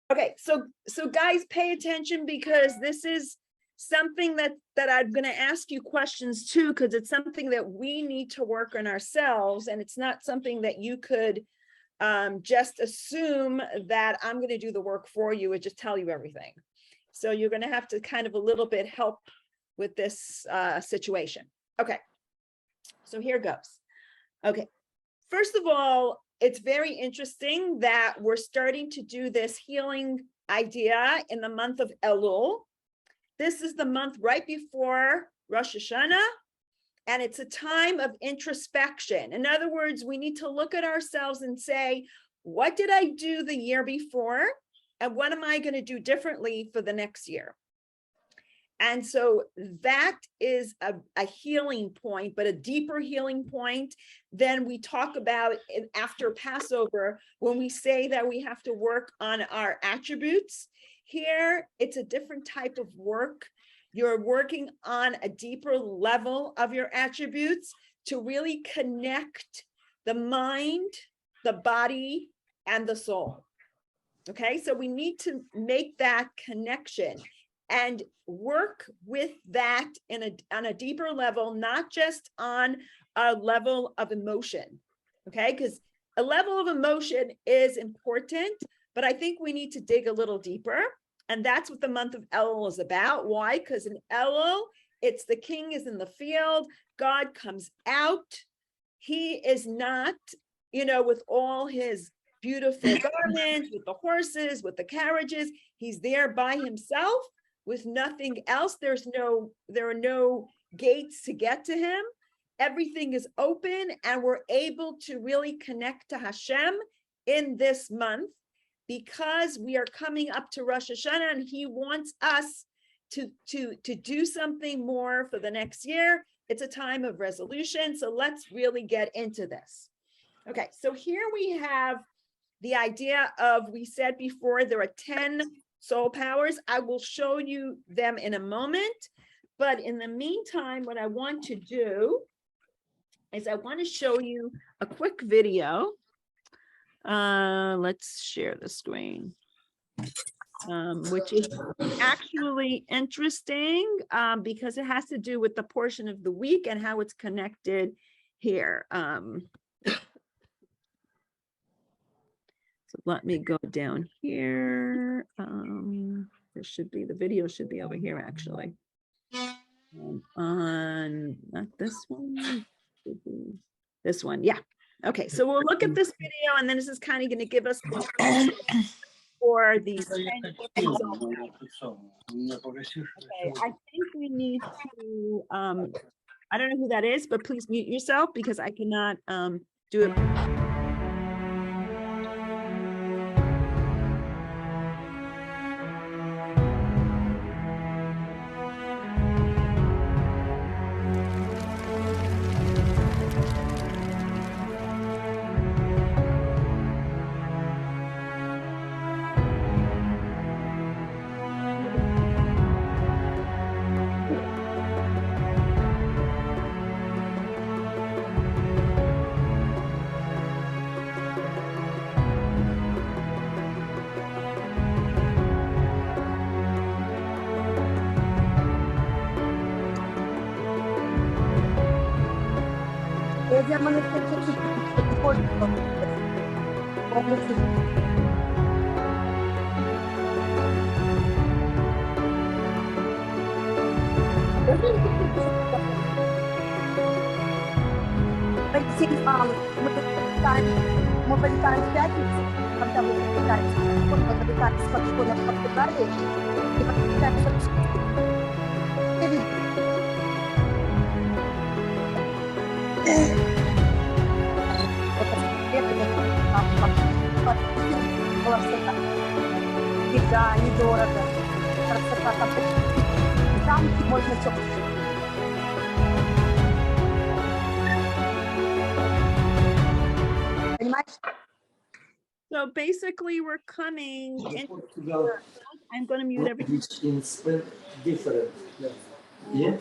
Okay, so guys, pay attention, because this is something that I'm going to ask you questions too, because it's something that we need to work on ourselves, and it's not something that you could just assume that I'm going to do the work for you and just tell you everything. So you're going to have to kind of a little bit help with this situation. Okay, so here goes. Okay, first of all, it's very interesting that we're starting to do this healing idea in the month of Elul. This is the month right before Rosh Hashanah, and it's a time of introspection. In other words, we need to look at ourselves and say, what did I do the year before? And what am I going to do differently for the next year? And so that is a healing point, but a deeper healing point than we talk about after Passover, when we say that we have to work on our attributes. Here, it's a different type of work. You're working on a deeper level of your attributes to really connect the mind, the body, and the soul. Okay, so we need to make that connection and work with that on a deeper level, not just on a level of emotion. Okay, because a level of emotion is important, but I think we need to dig a little deeper. And that's what the month of Elul is about. Why? Because in Elul, it's the king is in the field. God comes out. He is not, with all his beautiful garments, with the horses, with the carriages. He's there by himself with nothing else. There are no gates to get to him. Everything is open, and we're able to really connect to Hashem in this month, because we are coming up to Rosh Hashanah, and he wants us to do something more for the next year. It's a time of resolution. So let's really get into this. Okay, so here we have the idea of, we said before, there are 10 soul powers. I will show you them in a moment. But in the meantime, what I want to do is I want to show you a quick video. Let's share the screen, which is actually interesting because it has to do with the portion of the week and how it's connected here. So let me go down here. There should be, the video should be over here actually. On not this one, this one, yeah. Okay, so we'll look at this video, and then this is kind of going to give us for these 10 different zones. Okay, I think we need to, I don't know who that is, but please mute yourself because I cannot do it. Недорого. Красота там можно все. Понимаешь? So basically, we're coming into, I'm going to mute everything. Different. Yeah.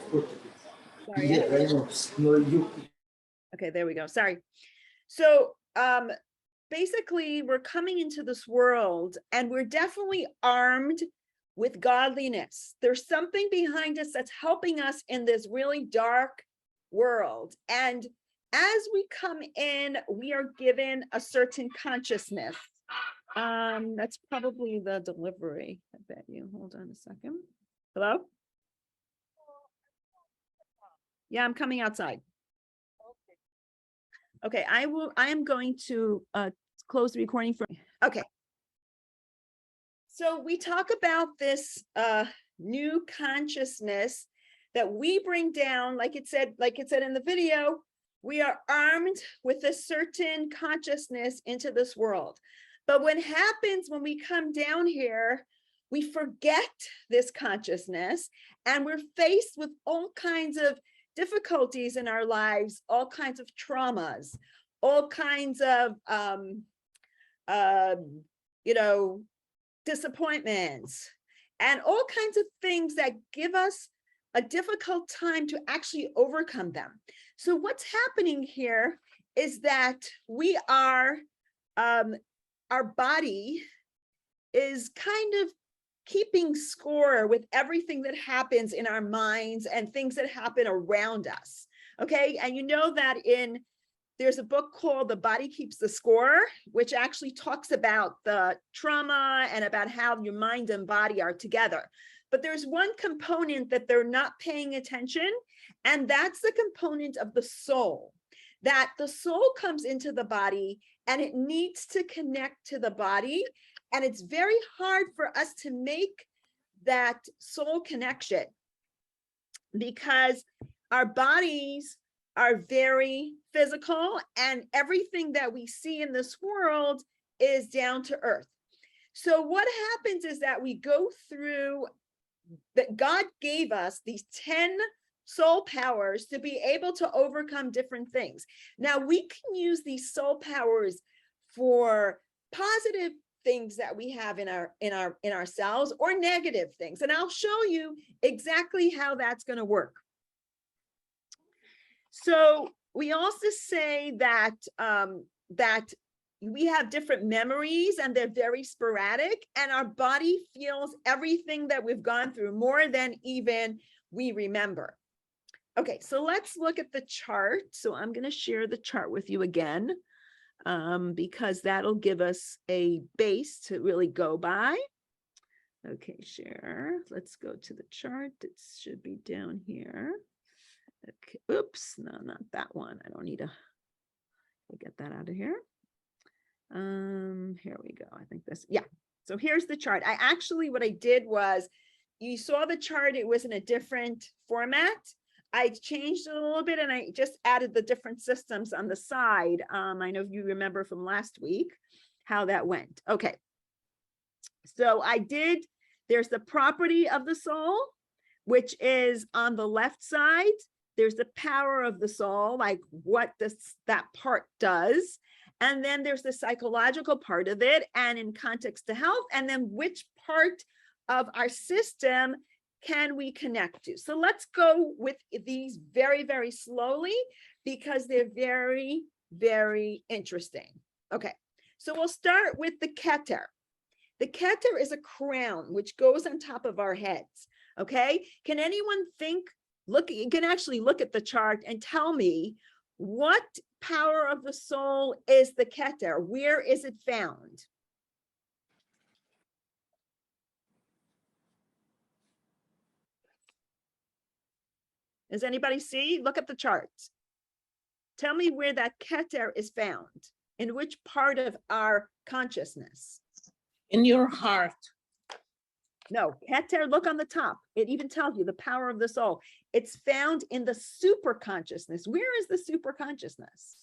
Sorry. Yeah, I know. No, you. Okay, there we go. Sorry. So basically we're coming into this world and we're definitely armed with godliness. There's something behind us that's helping us in this really dark world. And as we come in, we are given a certain consciousness. That's probably the delivery. I bet you. Hold on a second. Hello? Yeah, I'm coming outside. Okay, I am going to close the recording for. Okay. So we talk about this new consciousness that we bring down, like it said in the video, we are armed with a certain consciousness into this world. But what happens when we come down here, we forget this consciousness and we're faced with all kinds of difficulties in our lives, all kinds of traumas, all kinds of, disappointments, and all kinds of things that give us a difficult time to actually overcome them. So what's happening here is that we are, our body is kind of keeping score with everything that happens in our minds and things that happen around us. Okay, and you know that there's a book called The Body Keeps the Score, which actually talks about the trauma and about how your mind and body are together. But there's one component that they're not paying attention, and that's the component of the soul. That the soul comes into the body and it needs to connect to the body. And it's very hard for us to make that soul connection because our bodies are very physical and everything that we see in this world is down to earth. So what happens is that we go through, that God gave us these 10 soul powers to be able to overcome different things. Now we can use these soul powers for positive things that we have in ourselves or negative things. And I'll show you exactly how that's going to work. So we also say that that we have different memories and they're very sporadic, and our body feels everything that we've gone through more than even we remember. Okay, so let's look at the chart. So I'm going to share the chart with you again, because that'll give us a base to really go by. Okay, share. Let's go to the chart. It should be down here. Okay, oops, no, not that one. I don't need to get that out of here. Here we go. I think this, yeah. So here's the chart. What I did was, you saw the chart, it was in a different format. I changed it a little bit and I just added the different systems on the side. I know you remember from last week how that went. Okay. So there's the property of the soul, which is on the left side. There's the power of the soul, like what that part does. And then there's the psychological part of it and in context to health. And then which part of our system can we connect to? So let's go with these very, very slowly because they're very, very interesting. Okay, so we'll start with the Keter. The Keter is a crown which goes on top of our heads. Okay, can anyone you can actually look at the chart and tell me what power of the soul is the Keter? Where is it found? Does anybody see? Look at the chart. Tell me where that Keter is found. In which part of our consciousness? In your heart. No, Keter, look on the top. It even tells you the power of the soul. It's found in the super consciousness. Where is the super consciousness?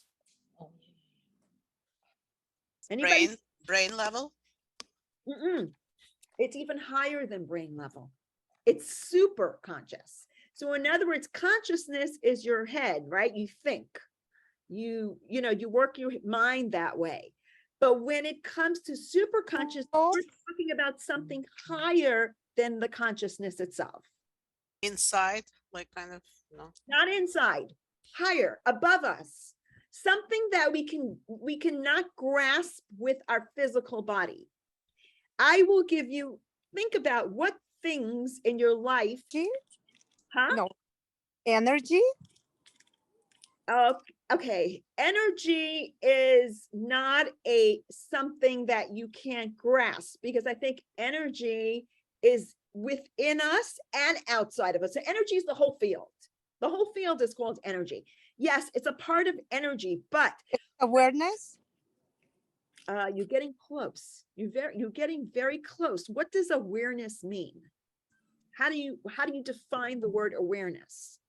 Anybody? Brain level? It's even higher than brain level. It's super conscious. So in other words, consciousness is your head, right? You think, you work your mind that way. But when it comes to super conscious, we're talking about something higher than the consciousness itself. Inside, like kind of, no. Not inside, higher, above us. something that we cannot grasp with our physical body. I will give you, think about what things in your life, huh? No. Energy? Okay, energy is not something that you can't grasp, because I think energy is within us and outside of us. So energy is the whole field. The whole field is called energy. Yes, it's a part of energy, but Awareness? you're getting close. You're getting very close. What does awareness mean? How do you define the word awareness?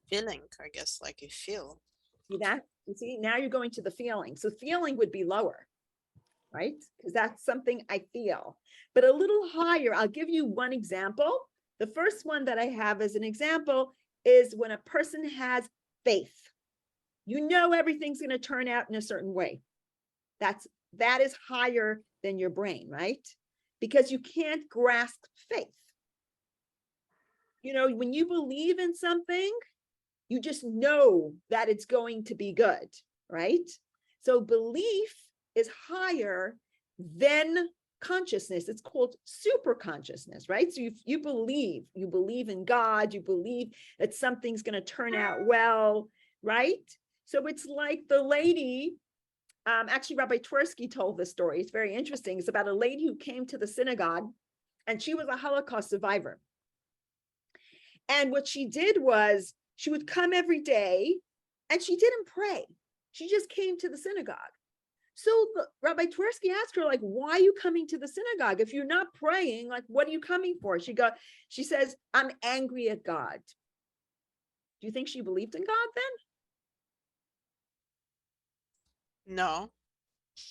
Feeling, I guess, like you feel. See that? You see, now you're going to the feeling. So feeling would be lower, right? Because that's something I feel. But a little higher, I'll give you one example. The first one that I have as an example is when a person has faith. You know everything's going to turn out in a certain way. That is higher than your brain, right? Because you can't grasp faith. You know, when you believe in something, you just know that it's going to be good, right? So belief is higher than consciousness. It's called super consciousness, right? So you believe in God, you believe that something's going to turn out well, right? So it's like the lady, actually Rabbi Twersky told this story. It's very interesting. It's about a lady who came to the synagogue, and she was a Holocaust survivor. And what she did was, she would come every day and she didn't pray. She just came to the synagogue. So Rabbi Twersky asked her, like, why are you coming to the synagogue? If you're not praying, like, what are you coming for? She says, I'm angry at God. Do you think she believed in God then? No.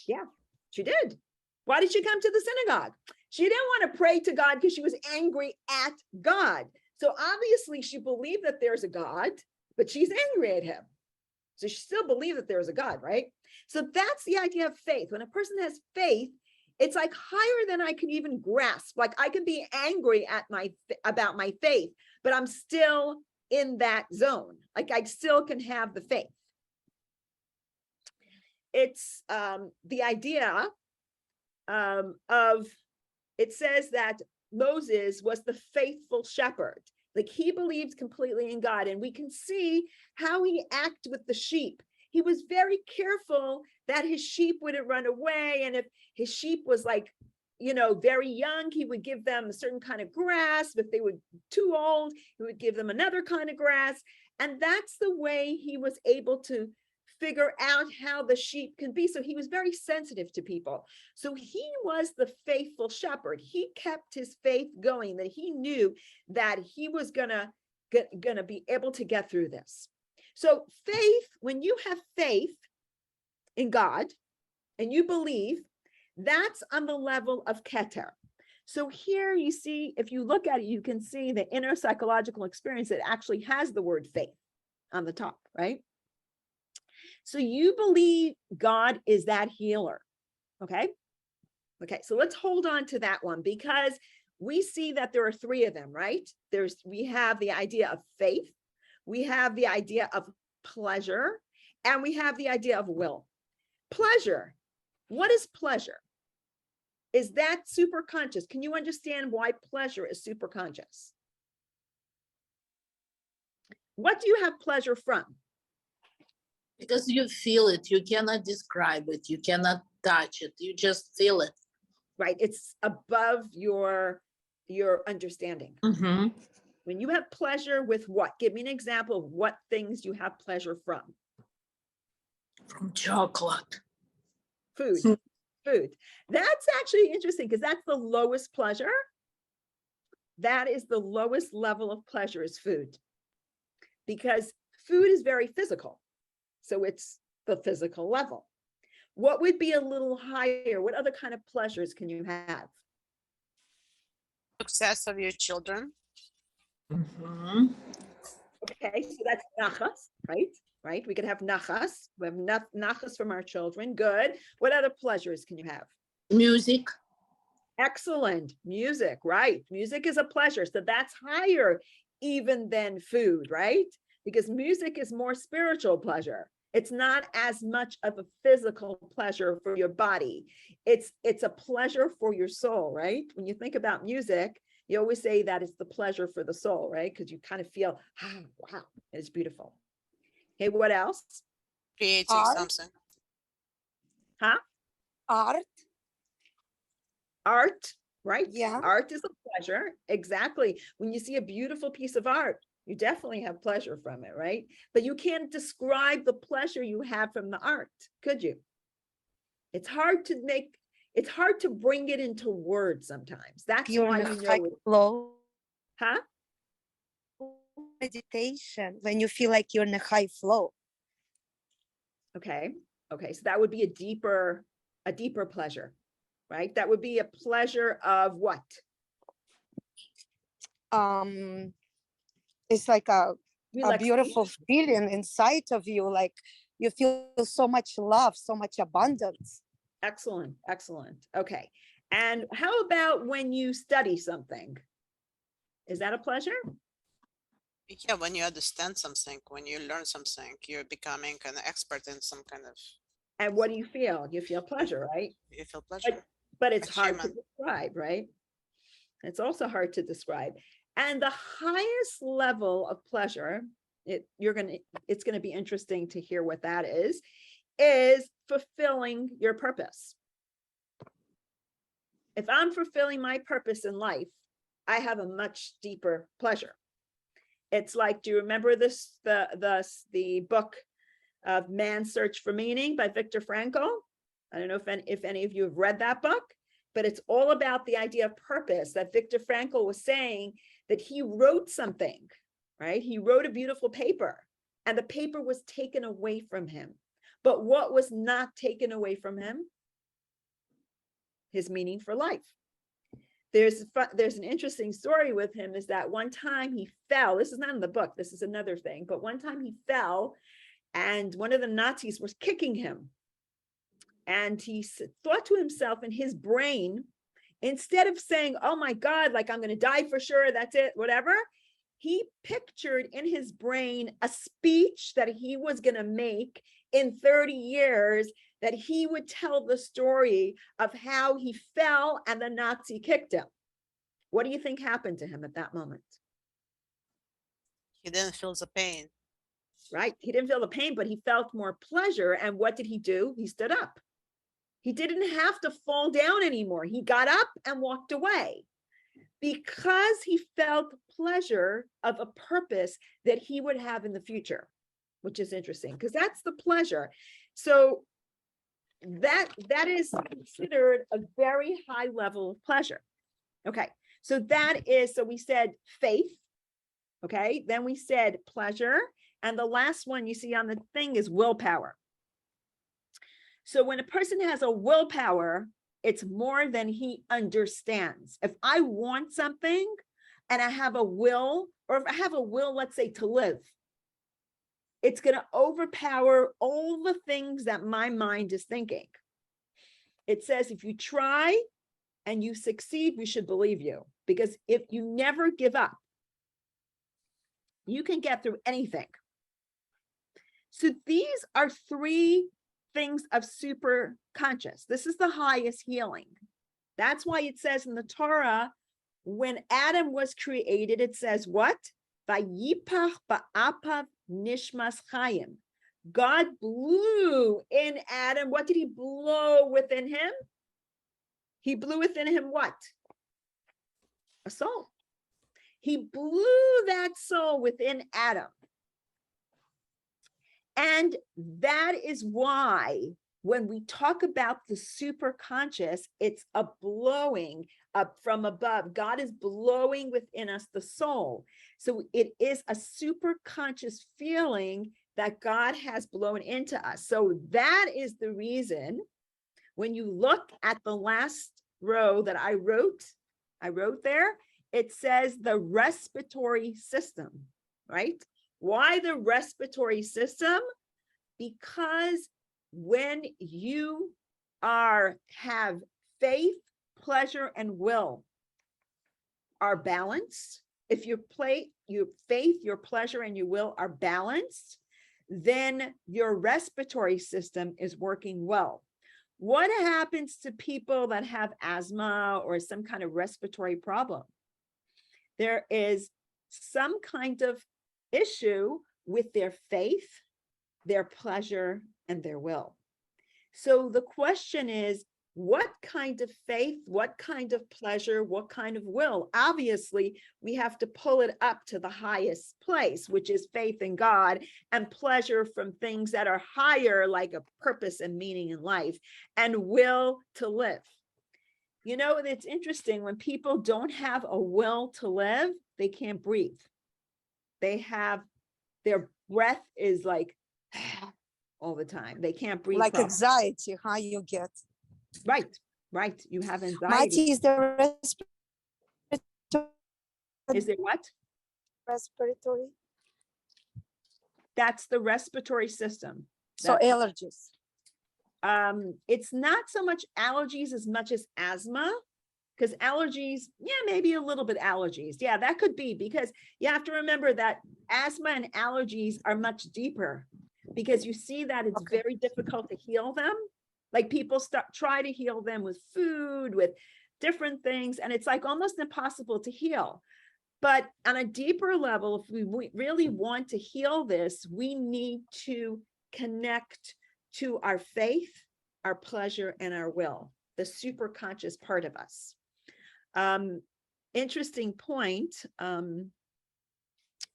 Yeah, she did. Why did she come to the synagogue? She didn't want to pray to God because she was angry at God. So obviously she believed that there's a God, but she's angry at him. So she still believes that there's a God, right? So that's the idea of faith. When a person has faith, it's like higher than I can even grasp. Like I can be angry about my faith, but I'm still in that zone. Like I still can have the faith. It's the idea of, it says that Moses was the faithful shepherd. Like he believed completely in God, and we can see how he acted with the sheep. He was very careful that his sheep wouldn't run away. And if his sheep was like, you know, very young, he would give them a certain kind of grass. If they were too old, he would give them another kind of grass. And that's the way he was able to figure out how the sheep can be. So he was very sensitive to people. So he was the faithful shepherd. He kept his faith going, that he knew that he was gonna be able to get through this. So faith, when you have faith in God and you believe, that's on the level of Keter. So here you see, if you look at it, you can see the inner psychological experience that actually has the word faith on the top, right? So you believe God is that healer, okay? Okay, so let's hold on to that one, because we see that there are three of them, right? We have the idea of faith, we have the idea of pleasure, and we have the idea of will. Pleasure, what is pleasure? Is that super conscious? Can you understand why pleasure is super conscious? What do you have pleasure from? Because you feel it, you cannot describe it, you cannot touch it, you just feel it. Right, it's above your understanding. Mm-hmm. When you have pleasure with what? Give me an example of what things you have pleasure from. From chocolate. Food. Food. That's actually interesting, because that's the lowest pleasure. That is the lowest level of pleasure, is food. Because food is very physical. So it's the physical level. What would be a little higher? What other kind of pleasures can you have? Success of your children. Mm-hmm. Okay, so that's nachas, right? Right? We could have nachas. We have nachas from our children. Good. What other pleasures can you have? Music. Excellent. Music, right? Music is a pleasure. So that's higher even than food, right? Because music is more spiritual pleasure. It's not as much of a physical pleasure for your body. It's a pleasure for your soul, right? When you think about music, you always say that it's the pleasure for the soul, right? Because you kind of feel, wow, it's beautiful. Okay, what else? Creating Art. something. Huh? Art. Art, right? Yeah. Art is a pleasure. Exactly. When you see a beautiful piece of art, you definitely have pleasure from it, right? But you can't describe the pleasure you have from the art, could you? It's hard to bring it into words sometimes. That's You're why in you a high know it. flow Huh? meditation when you feel like you're in a high flow. Okay. Okay. So that would be a deeper pleasure, right? That would be a pleasure of what? It's like a Relaxation. beautiful feeling inside of you, like you feel so much love, so much abundance. Excellent. Excellent. Okay. And how about when you study something? Is that a pleasure? Yeah, when you understand something, when you learn something, you're becoming an expert in some kind of, And what do you feel? You feel pleasure, right? you feel pleasure. But it's hard to Achievement. describe, right? It's also hard to describe. And the highest level of pleasure, it's gonna be interesting to hear what that is fulfilling your purpose. If I'm fulfilling my purpose in life, I have a much deeper pleasure. It's like, do you remember the book of Man's Search for Meaning by Viktor Frankl? I don't know if any of you have read that book, but it's all about the idea of purpose, that Viktor Frankl was saying that he wrote something, right? He wrote a beautiful paper and the paper was taken away from him. But what was not taken away from him? His meaning for life. There's an interesting story with him, is that one time he fell. This is not in the book, this is another thing, but one time he fell and one of the Nazis was kicking him. And he thought to himself in his brain, instead of saying, oh my God, like I'm going to die for sure, that's it, whatever, he pictured in his brain a speech that he was going to make in 30 years, that he would tell the story of how he fell and the Nazi kicked him. What do you think happened to him at that moment? He didn't feel the pain. Right? He didn't feel the pain, but he felt more pleasure. And what did he do? He stood up. He didn't have to fall down anymore. He got up and walked away because he felt pleasure of a purpose that he would have in the future, which is interesting because that's the pleasure. So that is considered a very high level of pleasure. Okay, so so we said faith. Okay, then we said pleasure. And the last one you see on the thing is willpower. So when a person has a willpower, it's more than he understands. If I want something and I have a will, or if I have a will, let's say to live, it's going to overpower all the things that my mind is thinking. It says, if you try and you succeed, we should believe you. Because if you never give up, you can get through anything. So these are three things of super conscious. This is the highest healing. That's why it says in the Torah, when Adam was created, it says what? Vayipach ba'apav nishmas chayim. God blew in Adam. What did he blow within him? He blew within him what? A soul. He blew that soul within Adam. And that is why when we talk about the super conscious, it's a blowing up from above. God is blowing within us the soul. So it is a super conscious feeling that God has blown into us. So that is the reason when you look at the last row that I wrote there, it says the respiratory system, right? Why the respiratory system? Because when you have faith, pleasure, and will are balanced, if your faith, your pleasure, and your will are balanced, then your respiratory system is working well. What happens to people that have asthma or some kind of respiratory problem? There is some kind of issue with their faith, their pleasure, and their will. So the question is, what kind of faith, what kind of pleasure, what kind of will? Obviously, we have to pull it up to the highest place, which is faith in God, and pleasure from things that are higher, like a purpose and meaning in life, and will to live. You know, it's interesting, when people don't have a will to live, they can't breathe. They have, their breath is like all the time. They can't breathe Like properly. anxiety, how you get. Right. You have anxiety. Mattie, is the Is there what? respiratory? That's the respiratory system. So allergies. It's not so much allergies as much as asthma, because allergies, yeah, maybe a little bit allergies. Yeah, that could be, because you have to remember that asthma and allergies are much deeper, because you see that it's Okay. very difficult to heal them. Like people try to heal them with food, with different things, and it's like almost impossible to heal. But on a deeper level, if we really want to heal this, we need to connect to our faith, our pleasure, and our will, the super conscious part of us. Interesting point.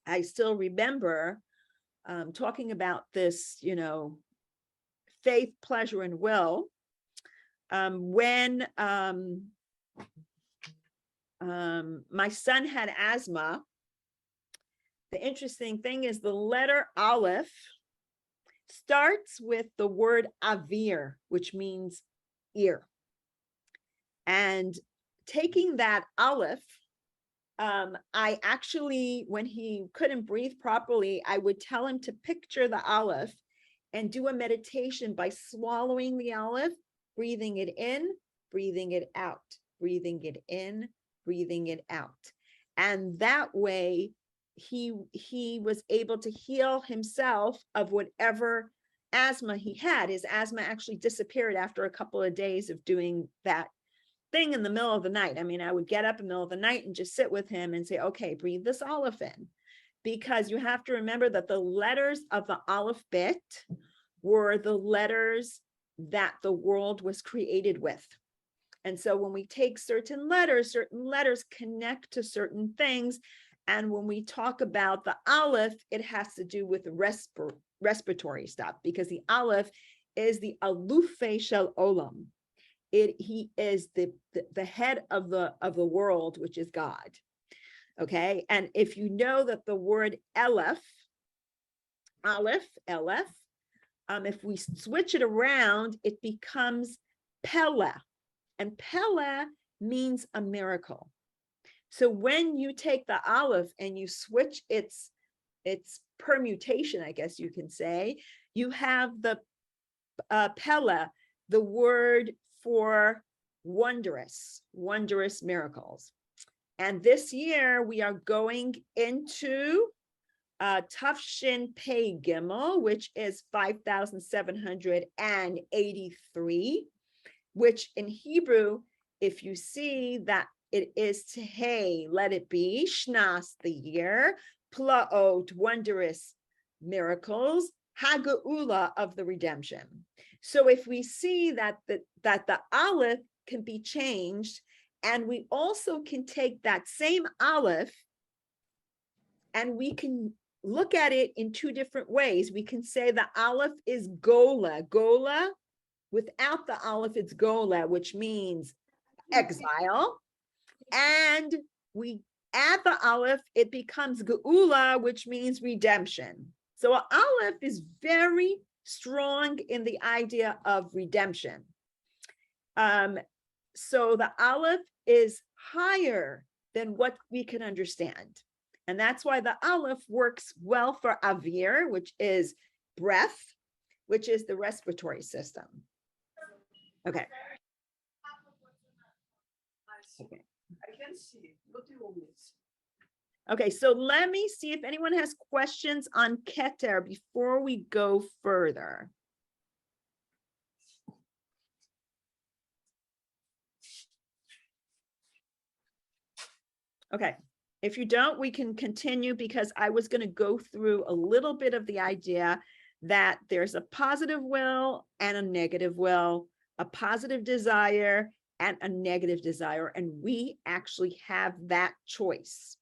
I still remember talking about this, you know, faith, pleasure, and will. When my son had asthma, the interesting thing is the letter Aleph starts with the word avir, which means ear. And taking that Aleph, I actually, when he couldn't breathe properly, I would tell him to picture the Aleph and do a meditation by swallowing the Aleph, breathing it in, breathing it out, breathing it in, breathing it out. And that way he was able to heal himself of whatever asthma he had. His asthma actually disappeared after a couple of days of doing that thing in the middle of the night. I mean, I would get up in the middle of the night and just sit with him and say, okay, breathe this Aleph in. Because you have to remember that the letters of the alphabet were the letters that the world was created with. And so when we take certain letters connect to certain things. And when we talk about the Aleph, it has to do with respiratory stuff, because the Aleph is the Alufe Shel Olam. He is the head of the world, which is God. Okay. And if you know that the word Aleph, if we switch it around, it becomes Pele. And Pele means a miracle. So when you take the Aleph and you switch its permutation, I guess you can say, you have the Pele, the word for wondrous miracles. And this year we are going into Tafshin Pei Gimel, which is 5,783, which in Hebrew, if you see that it is Tehei, let it be, Shnas, the year, Plaot, wondrous miracles, Haga'ula, of the redemption. So if we see that the Aleph can be changed, and we also can take that same Aleph and we can look at it in two different ways. We can say the Aleph is Gola. Gola, without the Aleph, it's Gola, which means exile. And we add the Aleph, it becomes Geula, which means redemption. So Aleph is very strong in the idea of redemption. So the Aleph is higher than what we can understand. And that's why the Aleph works well for Avir, which is breath, which is the respiratory system. Okay. I can see. What do you want me to see? Okay, so let me see if anyone has questions on Keter before we go further. Okay, if you don't, we can continue because I was going to go through a little bit of the idea that there's a positive will and a negative will, a positive desire and a negative desire, and we actually have that choice.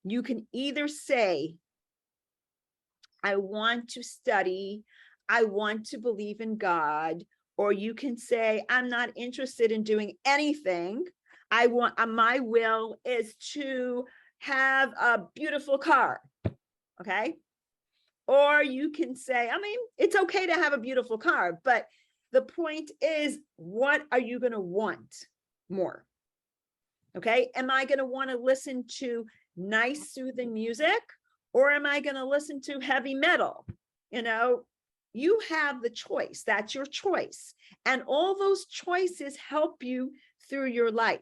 You can either say, I want to study, I want to believe in God, or you can say, I'm not interested in doing anything. I want, my will is to have a beautiful car, okay? Or you can say, I mean, it's okay to have a beautiful car, but the point is, what are you going to want more? Okay, am I going to want to listen to nice, soothing music, or am I going to listen to heavy metal? You know, you have the choice. That's your choice. And all those choices help you through your life.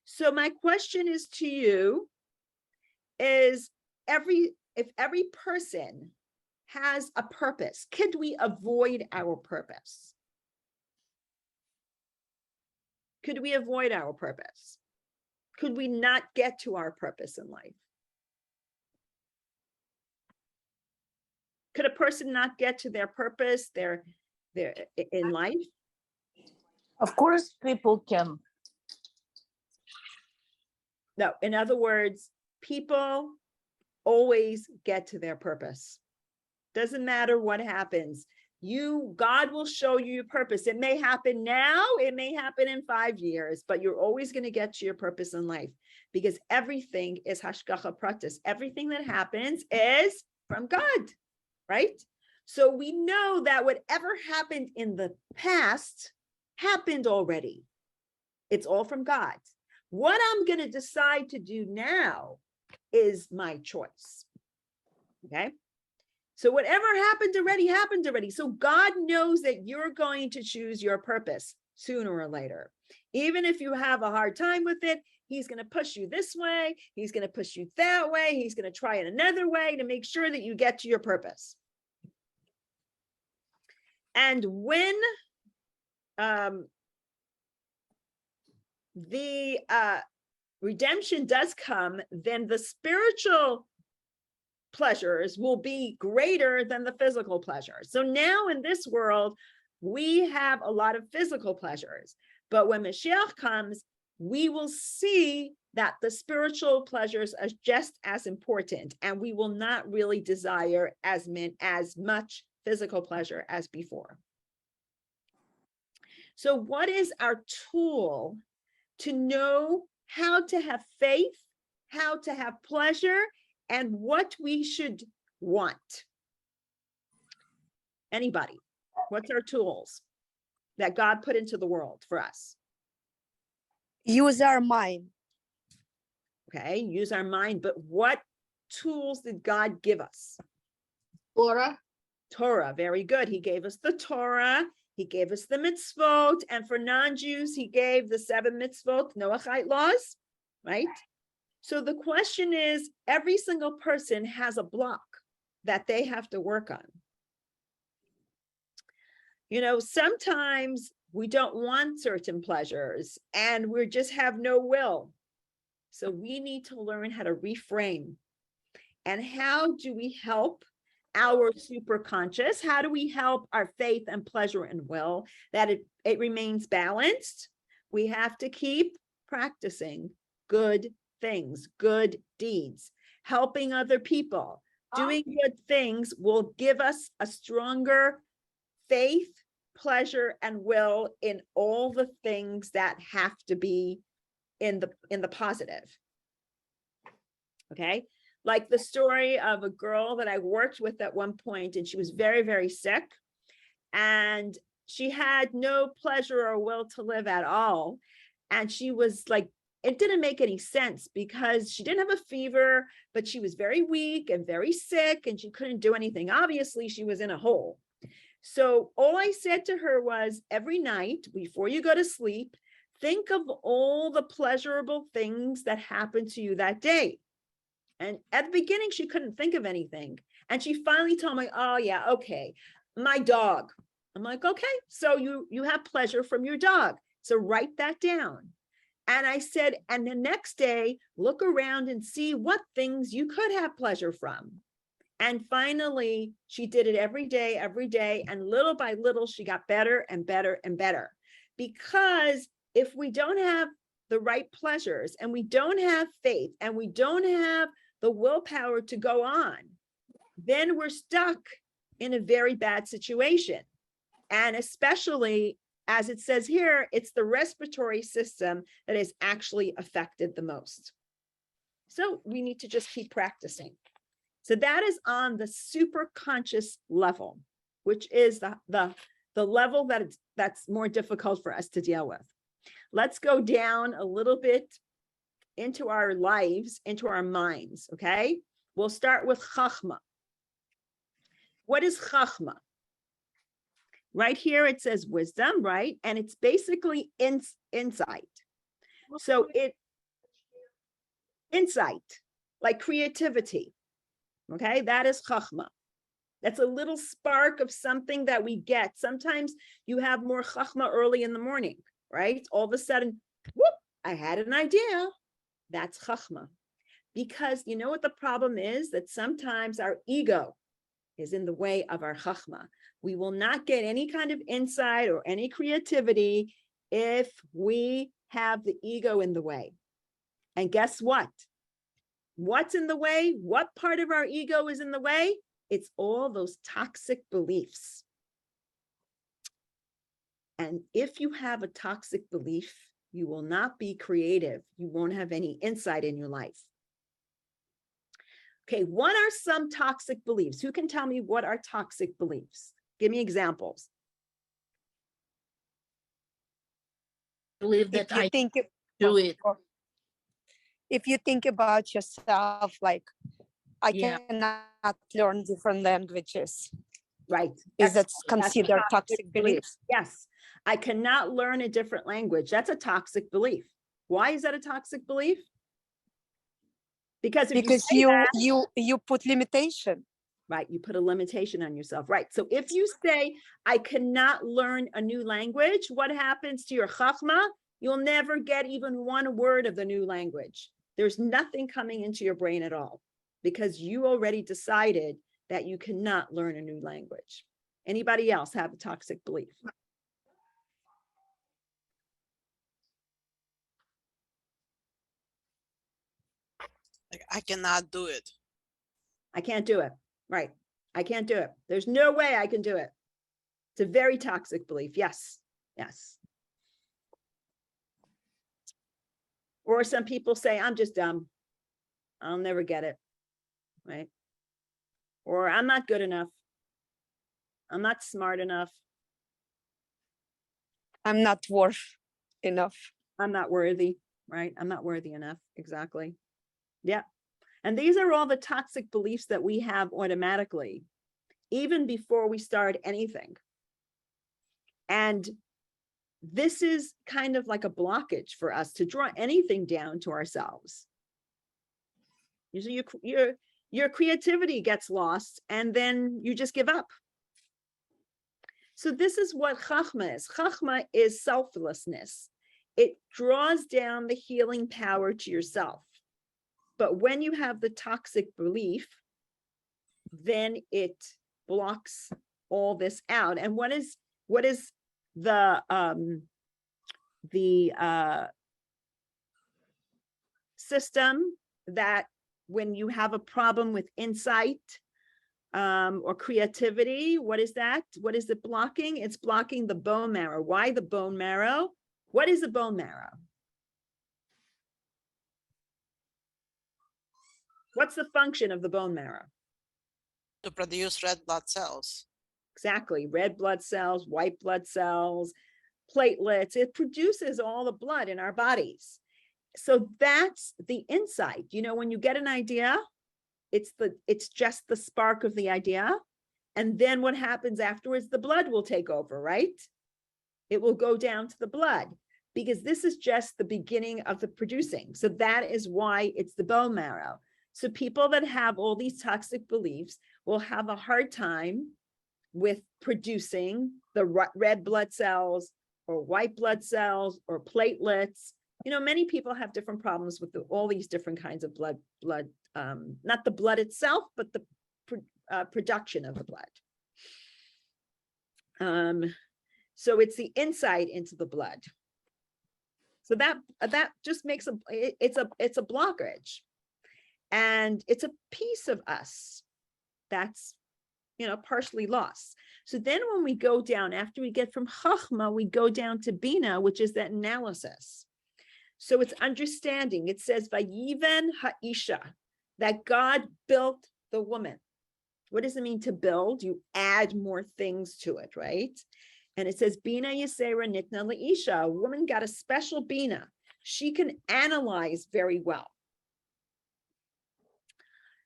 So my question is to you is, if every person has a purpose, could we avoid our purpose? Could we avoid our purpose? Could we not get to our purpose in life? Could a person not get to their purpose in life? Of course, people can. No, in other words, people always get to their purpose. Doesn't matter what happens. God will show you your purpose. It may happen now, it may happen in 5 years, but you're always going to get to your purpose in life because everything is hashgacha pratis. Everything that happens is from God, right? So we know that whatever happened in the past happened already. It's all from God. What I'm going to decide to do now is my choice. Okay. So whatever happened already. So God knows that you're going to choose your purpose sooner or later. Even if you have a hard time with it, he's going to push you this way. He's going to push you that way. He's going to try it another way to make sure that you get to your purpose. And when the redemption does come, then the spiritual pleasures will be greater than the physical pleasures. So now in this world, we have a lot of physical pleasures, but when Mashiach comes, we will see that the spiritual pleasures are just as important, and we will not really desire as much physical pleasure as before. So what is our tool to know how to have faith, how to have pleasure, and what we should want? Anybody? What's our tools that God put into the world for us? Use our mind. Okay, use our mind, but what tools did God give us? Torah. Torah, very good. He gave us the Torah, he gave us the mitzvot, and for non-Jews, he gave the 7 mitzvot, Noachite laws, right? So the question is, every single person has a block that they have to work on. You know, sometimes we don't want certain pleasures and we just have no will. So we need to learn how to reframe. And how do we help our superconscious? How do we help our faith and pleasure and will that it remains balanced? We have to keep practicing good things, good deeds, helping other people. Doing good things will give us a stronger faith, pleasure, and will in all the things that have to be in the positive. Okay, like the story of a girl that I worked with at one point, and she was very, very sick, and she had no pleasure or will to live at all. And she was like, it didn't make any sense because she didn't have a fever, but she was very weak and very sick, and she couldn't do anything. Obviously, she was in a hole. So all I said to her was, every night before you go to sleep, think of all the pleasurable things that happened to you that day. And at the beginning, she couldn't think of anything. And she finally told me, oh yeah, okay, my dog. I'm like, okay, so you have pleasure from your dog. So write that down. And I said, and the next day, look around and see what things you could have pleasure from. And finally, she did it every day. And little by little, she got better and better and better. Because if we don't have the right pleasures and we don't have faith and we don't have the willpower to go on, then we're stuck in a very bad situation. And especially, as it says here, it's the respiratory system that is actually affected the most. So we need to just keep practicing. So that is on the super conscious level, which is the level that's more difficult for us to deal with. Let's go down a little bit into our lives, into our minds, okay? We'll start with Chachma. What is Chachma? Right here, it says wisdom, right? And it's basically insight. So insight, like creativity, okay? That is Chachma. That's a little spark of something that we get. Sometimes you have more Chachma early in the morning, right? All of a sudden, whoop, I had an idea. That's Chachma. Because you know what the problem is? That sometimes our ego is in the way of our Chachma. We will not get any kind of insight or any creativity if we have the ego in the way. And guess what? What's in the way? What part of our ego is in the way? It's all those toxic beliefs. And if you have a toxic belief, you will not be creative. You won't have any insight in your life. Okay, what are some toxic beliefs? Who can tell me what are toxic beliefs? Give me examples. Believe that If you I think do it. if you think about yourself, like, I Yeah. cannot learn different languages. Right. Is that That's considered toxic beliefs? Yes. I cannot learn a different language. That's a toxic belief. Why is that a toxic belief? Because if Because you put limitation. right, you put a limitation on yourself. Right. So if you say, I cannot learn a new language, what happens to your chachma? You'll never get even one word of the new language. There's nothing coming into your brain at all because you already decided that you cannot learn a new language. Anybody else have a toxic belief? Like, I cannot do it. I can't do it. Right. I can't do it. There's no way I can do it. It's a very toxic belief. Yes. Yes. Or some people say, I'm just dumb. I'll never get it. Right. Or I'm not good enough. I'm not smart enough. I'm not worth enough. I'm not worthy. Right. I'm not worthy enough. Exactly. Yeah. And these are all the toxic beliefs that we have automatically, even before we start anything. And this is kind of like a blockage for us to draw anything down to ourselves. Usually your creativity gets lost and then you just give up. So this is what Chachma is. Chachma is selflessness. It draws down the healing power to yourself. But when you have the toxic belief, then it blocks all this out. And what is the system that when you have a problem with insight or creativity, what is that? What is it blocking? It's blocking the bone marrow. Why the bone marrow? What is the bone marrow? What's the function of the bone marrow? To produce red blood cells. Exactly. Red blood cells, white blood cells, platelets. It produces all the blood in our bodies. So that's the insight. You know, when you get an idea, it's just the spark of the idea. And then what happens afterwards? The blood will take over, right? It will go down to the blood. because this is just the beginning of the producing. So that is why it's the bone marrow. So people that have all these toxic beliefs will have a hard time with producing the red blood cells or white blood cells or platelets. You know, many people have different problems with all these different kinds of blood, not the blood itself, but the production of the blood. So it's the insight into the blood. So that just makes it's a blockage, and it's a piece of us that's, you know, partially lost. So then when we go down, after we get from Chachma, we go down to Bina, which is that analysis. So it's understanding. It says, Vayiven ha'isha, that God built the woman. What does it mean to build? You add more things to it, right? And it says, Bina Yisera Nitna Leisha. A woman got a special Bina. She can analyze very well.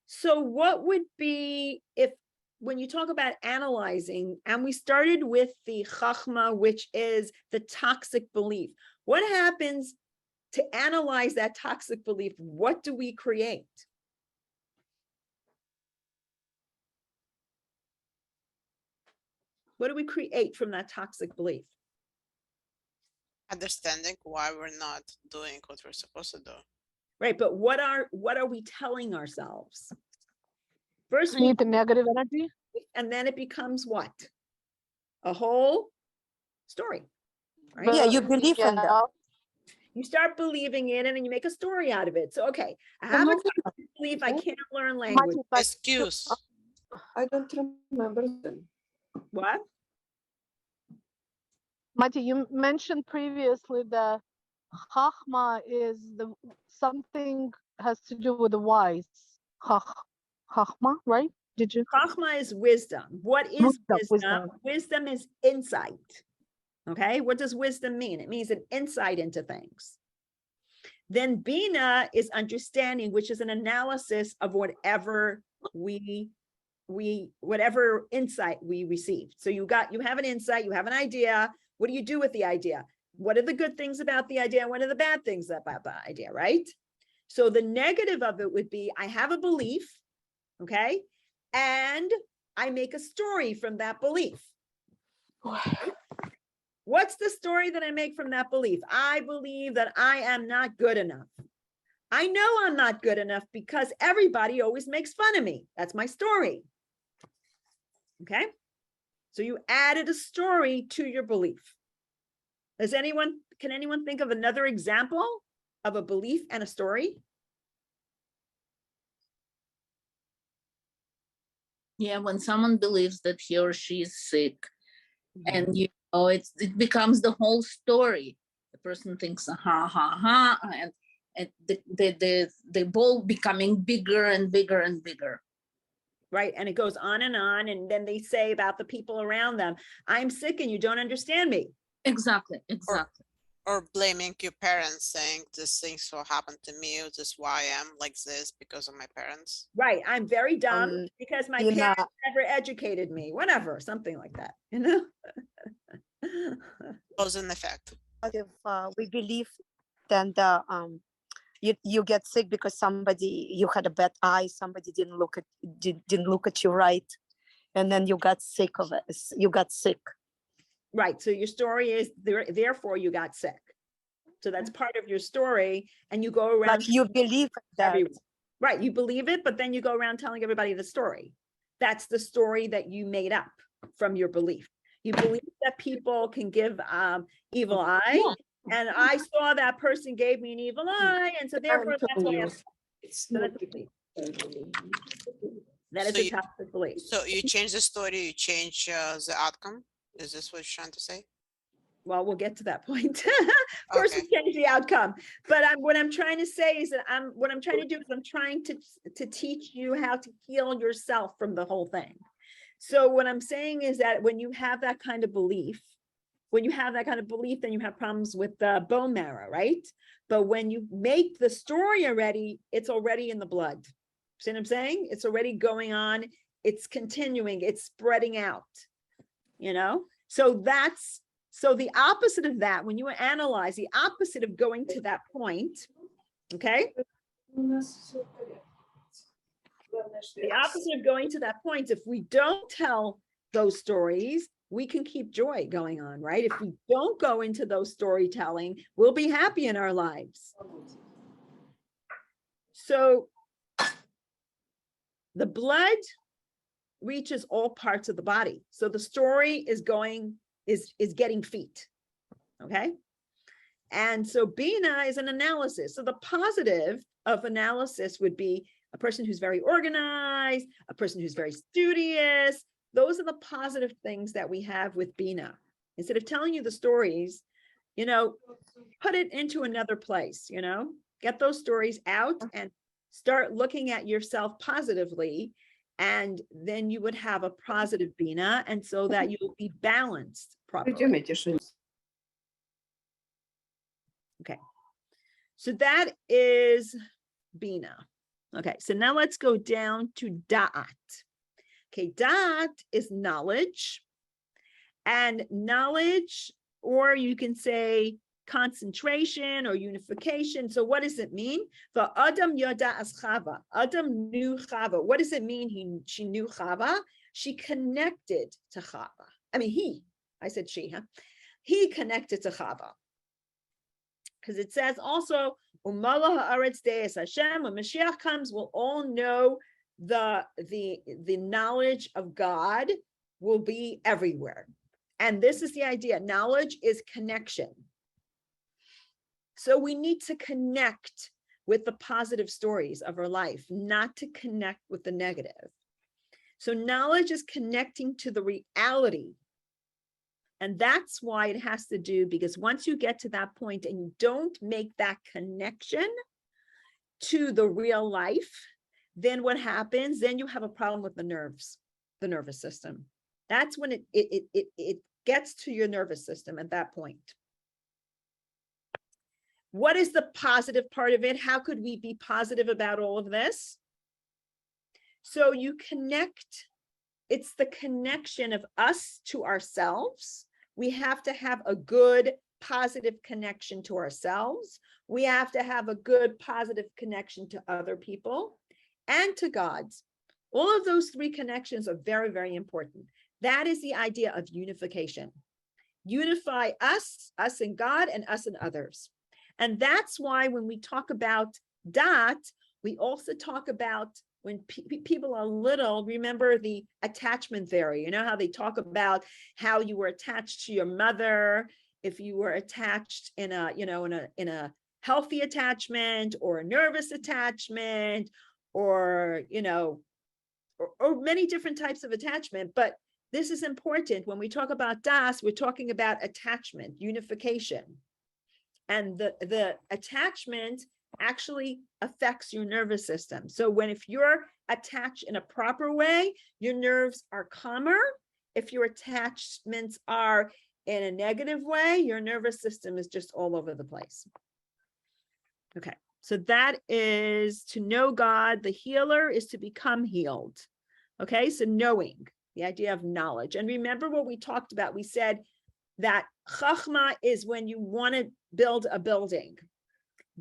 So what would be, if when you talk about analyzing, and we started with the Chachma, which is the toxic belief, what happens to analyze that toxic belief? What do we create? What do we create from that toxic belief? Understanding why we're not doing what we're supposed to do. Right, but what are we telling ourselves? First, Create the negative energy. and then it becomes what? A whole story, right? Yeah, you believe in that. You start believing in it and you make a story out of it. So, okay, I have a belief I can't learn language. Excuse. I don't remember them. What? Mattie, you mentioned previously that Chachma is something has to do with the wise. Chachma, right? Did you? Chachma is wisdom. What is wisdom? Wisdom is insight. Okay, what does wisdom mean? It means an insight into things. Then Bina is understanding, which is an analysis of whatever whatever insight we received. So you have an insight, you have an idea. What do you do with the idea? What are the good things about the idea? What are the bad things about the idea, right? So the negative of it would be, I have a belief, okay? And I make a story from that belief. What's the story that I make from that belief? I believe that I am not good enough. I know I'm not good enough because everybody always makes fun of me. That's my story. Okay? So you added a story to your belief. Can anyone think of another example of a belief and a story? Yeah, when someone believes that he or she is sick, and you know, it becomes the whole story. The person thinks, ha ha ha, and the ball becoming bigger and bigger and bigger. Right, and it goes on, and then they say about the people around them, I'm sick and you don't understand me. Exactly. Or blaming your parents, saying this thing so happened to me, or this why I am like this because of my parents. Right, I'm very dumb because my parents never educated me, whatever, something like that, you know? Cause and effect. If we believe, then you get sick because you had a bad eye, somebody didn't look at you right, and then you got sick of it. You got sick. Right, so your story is therefore you got sick. So that's part of your story, and you go around. But you believe that. Everyone. Right, you believe it, but then you go around telling everybody the story. That's the story that you made up from your belief. You believe that people can give evil eye, and I saw that person gave me an evil eye, and so therefore that's why It's so not that's a belief. That is a toxic belief. So you change the story, you change the outcome. Is this what you're trying to say? Well, we'll get to that point. First, we change the outcome. But what I'm trying to say is that what I'm trying to do is I'm trying to teach you how to heal yourself from the whole thing. So what I'm saying is that when you have that kind of belief, then you have problems with the bone marrow, right? But when you make the story already, it's already in the blood. See what I'm saying? It's already going on. It's continuing. It's spreading out. You know, so that's So the opposite of that, when you analyze the opposite of going to that point, okay? The opposite of going to that point, if we don't tell those stories, we can keep joy going on, right? If we don't go into those storytelling, we'll be happy in our lives. So the blood reaches all parts of the body. So the story is getting feet, okay? And so Bina is an analysis. So the positive of analysis would be a person who's very organized, a person who's very studious. Those are the positive things that we have with Bina. Instead of telling you the stories, you know, put it into another place, you know, get those stories out and start looking at yourself positively. And then you would have a positive Bina, and so that you'll be balanced properly. Okay, so that is Bina. Okay, so now let's go down to Da'at. Okay, Da'at is knowledge, and knowledge, or you can say concentration or unification. So what does it mean? For Adam Yoda as Chava, Adam knew Chava. What does it mean? She knew Chava. She connected to Chava. I mean, I said she, huh? He connected to Chava. Because it says also, Umala haaretz deis Hashem, when Mashiach comes, we'll all know the knowledge of God will be everywhere. And this is the idea. Knowledge is connection. So we need to connect with the positive stories of our life, not to connect with the negative. So knowledge is connecting to the reality. And that's why it has to do, because once you get to that point and you don't make that connection to the real life, then what happens? Then you have a problem with the nerves, the nervous system. That's when it gets to your nervous system at that point. What is the positive part of it? How could we be positive about all of this? So you connect, it's the connection of us to ourselves. We have to have a good, positive connection to ourselves. We have to have a good, positive connection to other people and to God. All of those three connections are very, very important. That is the idea of unification. Unify us and God, and us and others. And that's why when we talk about Da'at, we also talk about when people are little, remember the attachment theory. You know how they talk about how you were attached to your mother, if you were attached in a healthy attachment or a nervous attachment, or or many different types of attachment. But this is important. When we talk about Das, we're talking about attachment, unification. And the attachment actually affects your nervous system. So if you're attached in a proper way, your nerves are calmer. If your attachments are in a negative way, your nervous system is just all over the place. Okay, so that is to know God. The healer is to become healed. Okay, so knowing, the idea of knowledge. And remember what we talked about. We said that Chachma is when you want to build a building.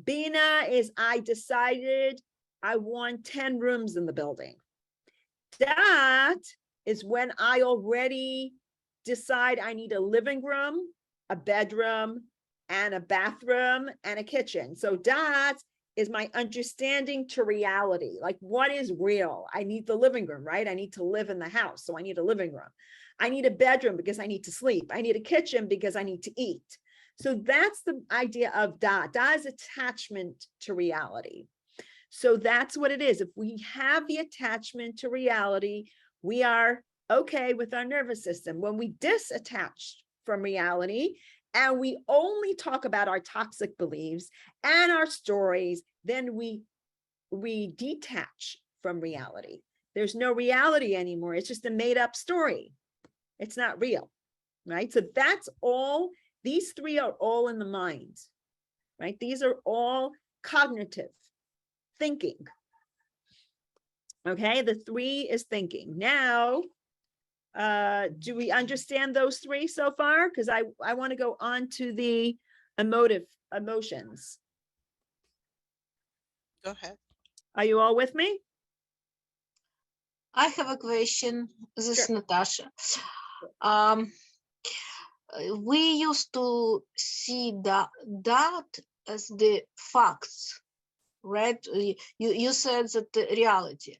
Bina is I decided I want 10 rooms in the building. That is when I already decide I need a living room, a bedroom, and a bathroom, and a kitchen. So that is my understanding to reality. Like, what is real? I need the living room, right? I need to live in the house, so I need a living room. I need a bedroom because I need to sleep. I need a kitchen because I need to eat. So that's the idea of Da. Da is attachment to reality. So that's what it is. If we have the attachment to reality, we are okay with our nervous system. When we disattach from reality and we only talk about our toxic beliefs and our stories, then we detach from reality. There's no reality anymore. It's just a made up story. It's not real, right? So that's all. These three are all in the mind, right? These are all cognitive thinking. Okay, the three is thinking. Now, Do we understand those three so far? Because I want to go on to the emotions. Go ahead. Are you all with me? I have a question. This is Sure. Natasha. We used to see that as the facts, right? You said that the reality.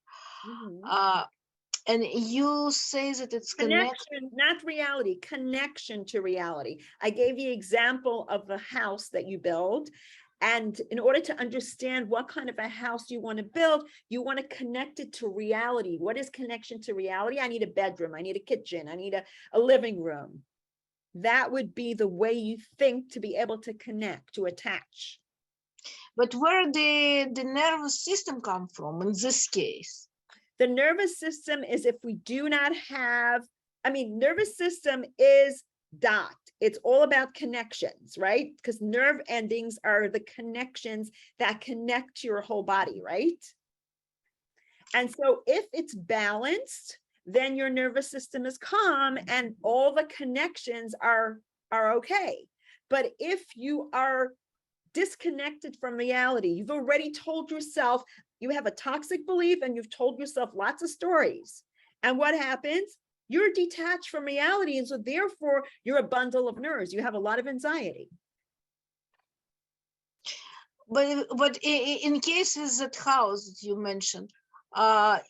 And you say that it's Connection, not reality, connection to reality. I gave you example of the house that you build. And in order to understand what kind of a house you want to build, you want to connect it to reality. What is connection to reality? I need a bedroom. I need a kitchen. I need a living room. That would be the way you think to be able to connect, to attach. But where the nervous system come from in this case? The nervous system is if we do not have, nervous system is dot. It's all about connections, right? Because nerve endings are the connections that connect to your whole body, right? And so if it's balanced, then your nervous system is calm and all the connections are okay. But if you are disconnected from reality, you've already told yourself, you have a toxic belief and you've told yourself lots of stories. And what happens? You're detached from reality. And so therefore you're a bundle of nerves. You have a lot of anxiety. But in cases that house that you mentioned,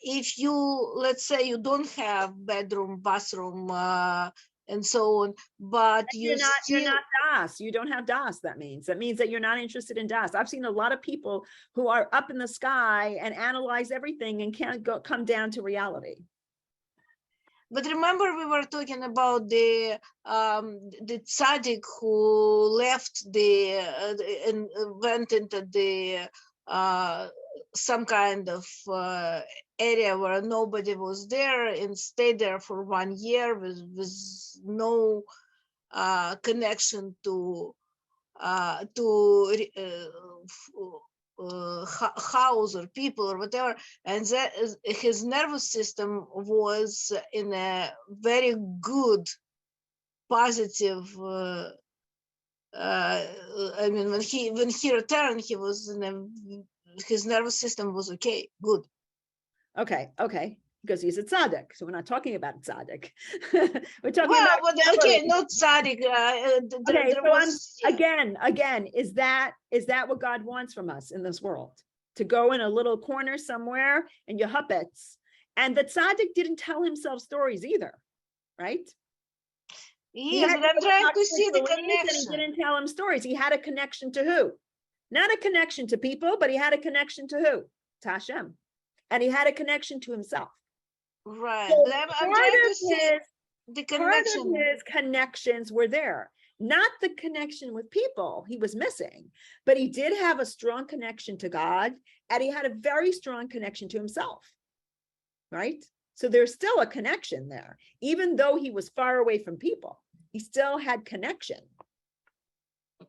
if you, let's say you don't have bedroom, bathroom, and so on, but you're not Das. You don't have Das. That means that you're not interested in Das. I've seen a lot of people who are up in the sky and analyze everything and can't come down to reality. But remember, we were talking about the tzaddik who left and went into the some kind of area where nobody was there and stayed there for 1 year with no connection to house or people or whatever, and that his nervous system was in a very good, positive. I mean, when he returned, he was his nervous system was okay, good. Okay, because he's a tzaddik, so we're not talking about a tzaddik. We're talking well, about but okay, not tzaddik. Okay, so again, is that what God wants from us in this world? To go in a little corner somewhere and you huppets. And the tzaddik didn't tell himself stories either, right? Yes, but I'm trying to see the connection. He didn't tell him stories. He had a connection to who? Not a connection to people, but he had a connection to who? To Hashem. And he had a connection to himself. Right. So But I'm trying to see the connection. Part of his connections were there. Not the connection with people he was missing, but he did have a strong connection to God, and he had a very strong connection to himself, right? So there's still a connection there. Even though he was far away from people, he still had connection.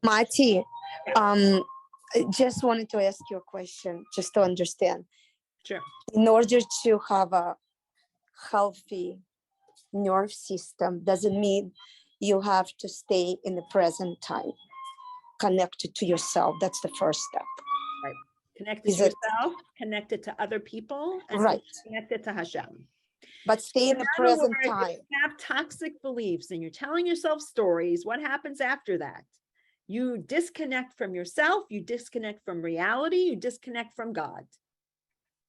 Mattie, I just wanted to ask you a question, just to understand. Sure. In order to have a healthy nerve system, doesn't mean you have to stay in the present time, connected to yourself. That's the first step. Right. Connected to yourself, connected to other people, and right, connected to Hashem. But stay in the present time. If you have toxic beliefs and you're telling yourself stories, what happens after that? You disconnect from yourself, you disconnect from reality, you disconnect from God.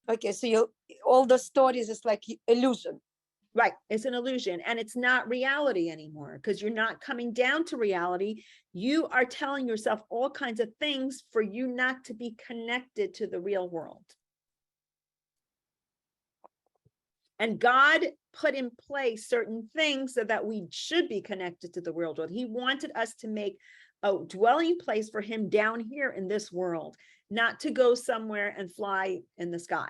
Okay, so all the stories is like illusion. Right, it's an illusion, and it's not reality anymore because you're not coming down to reality. You are telling yourself all kinds of things for you not to be connected to the real world. And God put in place certain things so that we should be connected to the real world. He wanted us to make a dwelling place for him down here in this world, not to go somewhere and fly in the sky.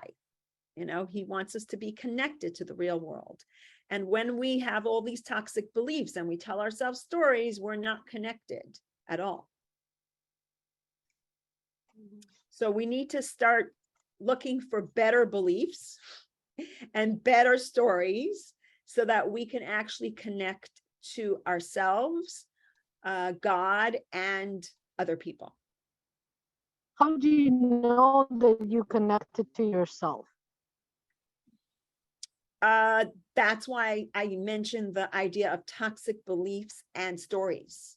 You know, he wants us to be connected to the real world. And when we have all these toxic beliefs and we tell ourselves stories, we're not connected at all. So we need to start looking for better beliefs and better stories so that we can actually connect to ourselves, God, and other people. How do you know that you connected to yourself? That's why I mentioned the idea of toxic beliefs and stories.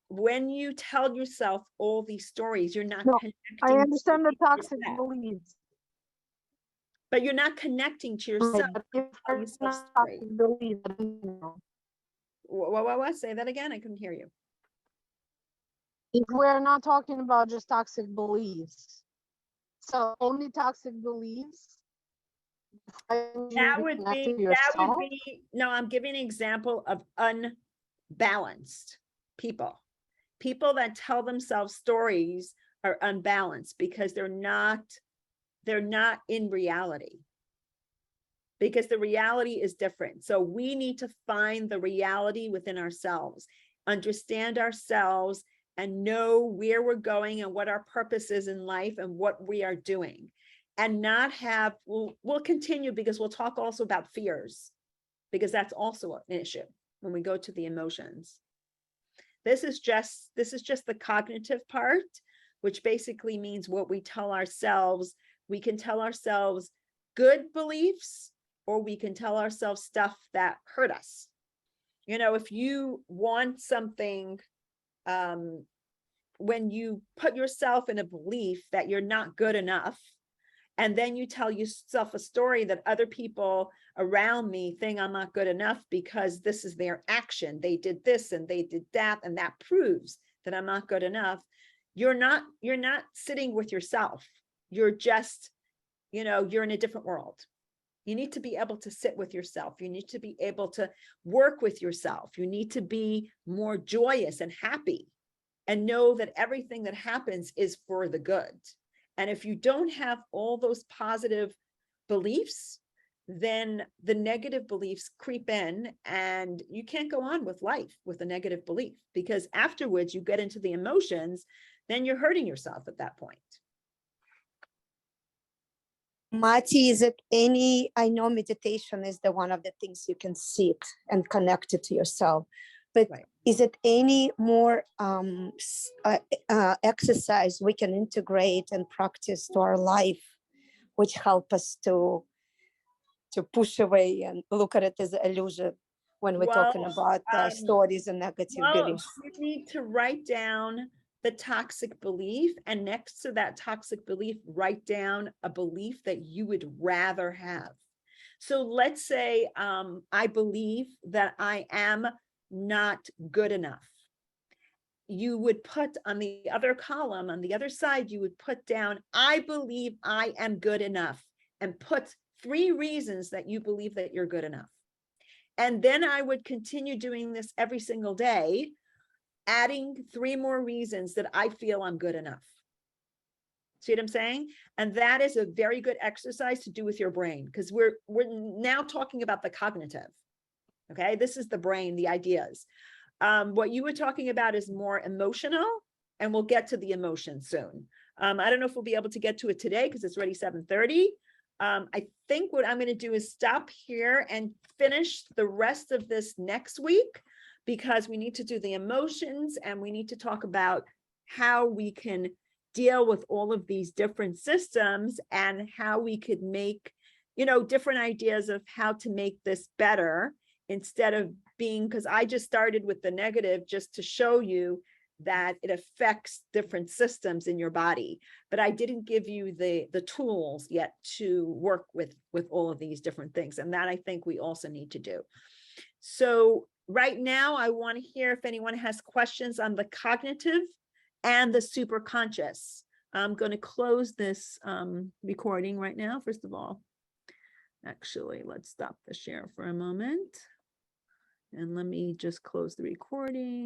When you tell yourself all these stories, you're not No, connecting. I understand the to toxic yourself, beliefs. but you're not connecting to Right, yourself. but if Tell they're yourself not stories. toxic beliefs, I don't know. What? Say that again. I couldn't hear you. If we're not talking about just toxic beliefs, so only toxic beliefs, That would be, no, I'm giving an example of unbalanced people. People that tell themselves stories are unbalanced because they're not in reality. Because the reality is different. So we need to find the reality within ourselves, understand ourselves, and know where we're going and what our purpose is in life and what we are doing. And not have, we'll continue because we'll talk also about fears, because that's also an issue when we go to the emotions. This is just the cognitive part, which basically means what we tell ourselves. We can tell ourselves good beliefs, or we can tell ourselves stuff that hurt us. You know, if you want something, when you put yourself in a belief that you're not good enough, and then you tell yourself a story that other people around me think I'm not good enough because this is their action. They did this and they did that, and that proves that I'm not good enough. You're not sitting with yourself. You're just, you're in a different world. You need to be able to sit with yourself. You need to be able to work with yourself. You need to be more joyous and happy and know that everything that happens is for the good. And if you don't have all those positive beliefs, then the negative beliefs creep in and you can't go on with life with a negative belief, because afterwards you get into the emotions, then you're hurting yourself at that point. Mattie, I know meditation is one of the things you can sit and connect it to yourself, but Right. Is it any more exercise we can integrate and practice to our life, which help us to push away and look at it as an illusion when we're talking about stories and negative beliefs? You need to write down the toxic belief, and next to that toxic belief, write down a belief that you would rather have. So let's say I believe that I am not good enough. You would put on the other column, on the other side, you would put down, I believe I am good enough, and put 3 reasons that you believe that you're good enough. And then I would continue doing this every single day, adding 3 more reasons that I feel I'm good enough. See what I'm saying? And that is a very good exercise to do with your brain, because we're now talking about the cognitive. Okay, this is the brain, the ideas. What you were talking about is more emotional, and we'll get to the emotion soon. I don't know if we'll be able to get to it today because it's already 7:30. I think what I'm going to do is stop here and finish the rest of this next week, because we need to do the emotions and we need to talk about how we can deal with all of these different systems and how we could make, different ideas of how to make this better, instead of being, because I just started with the negative just to show you that it affects different systems in your body, but I didn't give you the tools yet to work with all of these different things, and that I think we also need to do. So right now I want to hear if anyone has questions on the cognitive and the superconscious. I'm going to close this recording right now. First of all, actually, let's stop the share for a moment, and let me just close the recording.